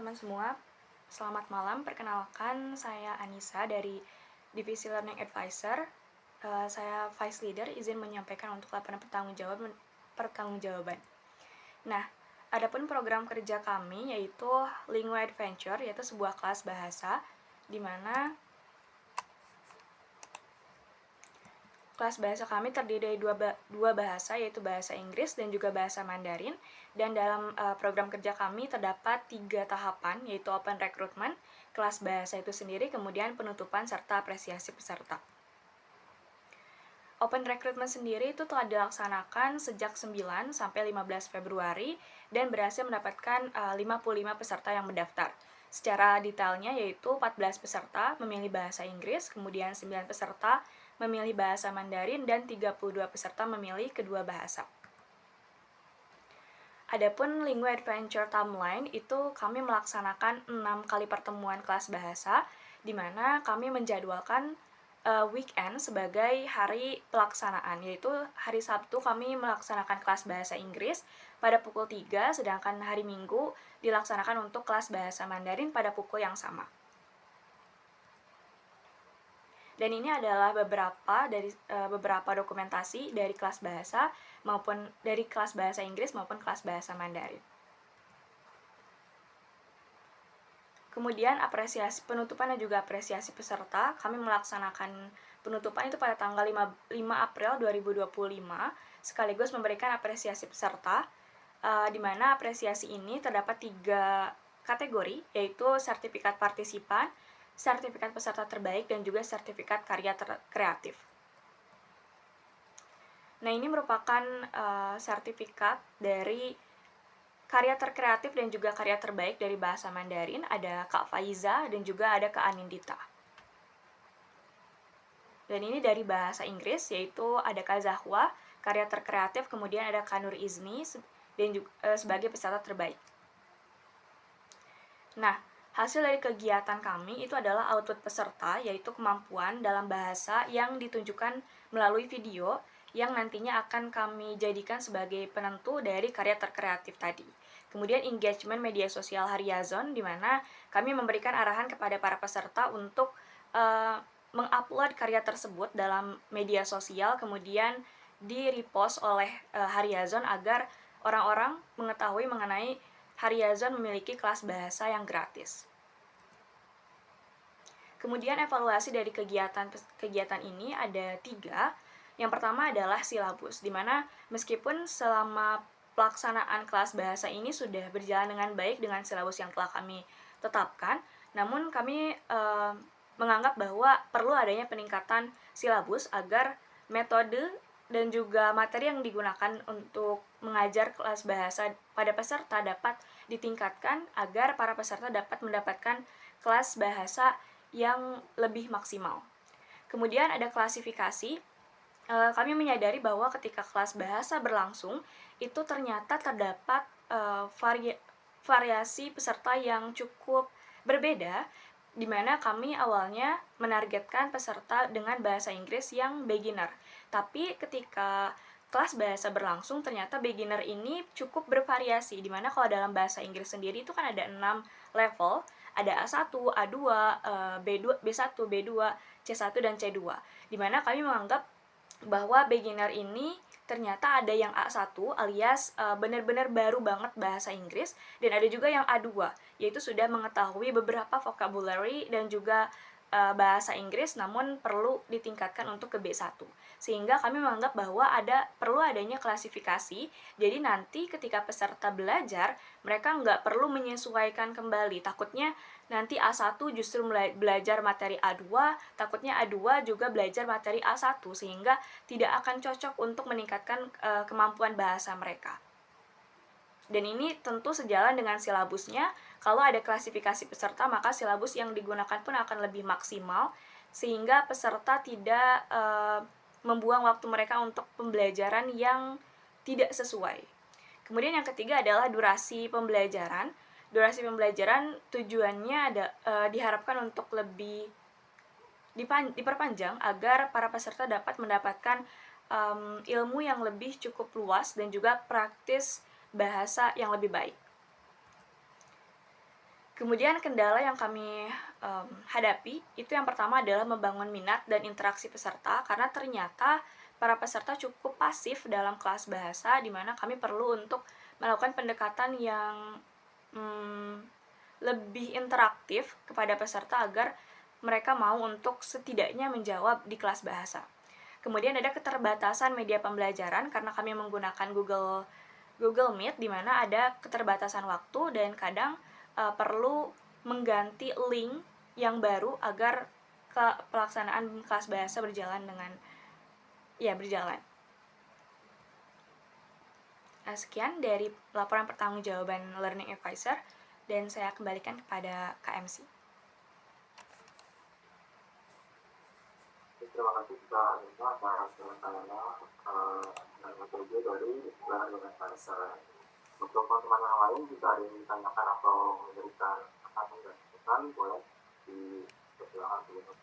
teman-teman semua, selamat malam. Perkenalkan, saya Anissa dari Divisi Learning Advisor. Saya Vice Leader, izin menyampaikan untuk laporan pertanggungjawaban. Nah, adapun program kerja kami yaitu Lingua Adventure, yaitu sebuah kelas bahasa di mana kelas bahasa kami terdiri dari dua bahasa, yaitu bahasa Inggris dan juga bahasa Mandarin. Dan dalam program kerja kami terdapat 3 tahapan, yaitu Open Recruitment, kelas bahasa itu sendiri, kemudian penutupan, serta apresiasi peserta. Open Recruitment sendiri itu telah dilaksanakan sejak 9 sampai 15 Februari dan berhasil mendapatkan 55 peserta yang mendaftar. Secara detailnya yaitu 14 peserta memilih bahasa Inggris, kemudian 9 peserta memilih bahasa Mandarin, dan 32 peserta memilih kedua bahasa. Adapun Lingua Adventure Timeline itu kami melaksanakan 6 kali pertemuan kelas bahasa, di mana kami menjadwalkan weekend sebagai hari pelaksanaan, yaitu hari Sabtu kami melaksanakan kelas bahasa Inggris pada pukul 3, sedangkan hari Minggu dilaksanakan untuk kelas bahasa Mandarin pada pukul yang sama. Dan ini adalah beberapa dokumentasi dari kelas bahasa maupun dari kelas bahasa Inggris maupun kelas bahasa Mandarin. Kemudian penutupan dan juga apresiasi peserta, kami melaksanakan penutupan itu pada tanggal 5 April 2025, sekaligus memberikan apresiasi peserta, di mana apresiasi ini terdapat 3 kategori, yaitu sertifikat partisipan, sertifikat peserta terbaik, dan juga sertifikat karya kreatif. Nah, ini merupakan sertifikat dari karya terkreatif dan juga karya terbaik dari bahasa Mandarin. Ada Kak Faiza dan juga ada Kak Anindita. Dan ini dari bahasa Inggris, yaitu ada Kak Zahwa, karya terkreatif, kemudian ada Kak Nur Izni dan juga, sebagai peserta terbaik. Nah, hasil dari kegiatan kami itu adalah output peserta, yaitu kemampuan dalam bahasa yang ditunjukkan melalui video yang nantinya akan kami jadikan sebagai penentu dari karya terkreatif tadi. Kemudian engagement media sosial Hariazon, di mana kami memberikan arahan kepada para peserta untuk mengupload karya tersebut dalam media sosial, kemudian di-repost oleh Hariazon agar orang-orang mengetahui mengenai Hariazon memiliki kelas bahasa yang gratis. Kemudian evaluasi dari kegiatan ini ada 3. Yang pertama adalah silabus, di mana meskipun selama pelaksanaan kelas bahasa ini sudah berjalan dengan baik dengan silabus yang telah kami tetapkan, namun kami menganggap bahwa perlu adanya peningkatan silabus agar metode dan juga materi yang digunakan untuk mengajar kelas bahasa pada peserta dapat ditingkatkan agar para peserta dapat mendapatkan kelas bahasa yang lebih maksimal. Kemudian ada klasifikasi. Kami menyadari bahwa ketika kelas bahasa berlangsung, itu ternyata terdapat variasi peserta yang cukup berbeda, di mana kami awalnya menargetkan peserta dengan bahasa Inggris yang beginner. Tapi ketika kelas bahasa berlangsung, ternyata beginner ini cukup bervariasi, di mana kalau dalam bahasa Inggris sendiri itu kan ada 6 level, ada A1, A2, B2, B1, B2, C1, dan C2. Di mana kami menganggap bahwa beginner ini ternyata ada yang A1 alias benar-benar baru banget bahasa Inggris, dan ada juga yang A2 yaitu sudah mengetahui beberapa vocabulary dan juga bahasa Inggris namun perlu ditingkatkan untuk ke B1. Sehingga kami menganggap bahwa perlu adanya klasifikasi, jadi nanti ketika peserta belajar mereka nggak perlu menyesuaikan kembali, takutnya nanti A1 justru belajar materi A2, takutnya A2 juga belajar materi A1, sehingga tidak akan cocok untuk meningkatkan kemampuan bahasa mereka. Dan ini tentu sejalan dengan silabusnya. Kalau ada klasifikasi peserta, maka silabus yang digunakan pun akan lebih maksimal, sehingga peserta tidak membuang waktu mereka untuk pembelajaran yang tidak sesuai. Kemudian yang ketiga adalah durasi pembelajaran. Durasi pembelajaran tujuannya diharapkan untuk lebih diperpanjang agar para peserta dapat mendapatkan ilmu yang lebih cukup luas dan juga praktis bahasa yang lebih baik. Kemudian kendala yang kami hadapi itu yang pertama adalah membangun minat dan interaksi peserta, karena ternyata para peserta cukup pasif dalam kelas bahasa, di mana kami perlu untuk melakukan pendekatan yang lebih interaktif kepada peserta agar mereka mau untuk setidaknya menjawab di kelas bahasa. Kemudian ada keterbatasan media pembelajaran karena kami menggunakan Google Meet, di mana ada keterbatasan waktu dan kadang perlu mengganti link yang baru agar pelaksanaan kelas bahasa berjalan dengan berjalan. Sekian dari laporan pertanggungjawaban Learning Advisor, dan saya kembalikan kepada KMC. Terima kasih Kak Nisa atas penyampaiannya dan metode dari Learning Advisor. Untuk teman-teman yang lain, jika ada yang ditanyakan atau memberikan pertanyaan dan masukan, boleh dipersilakan.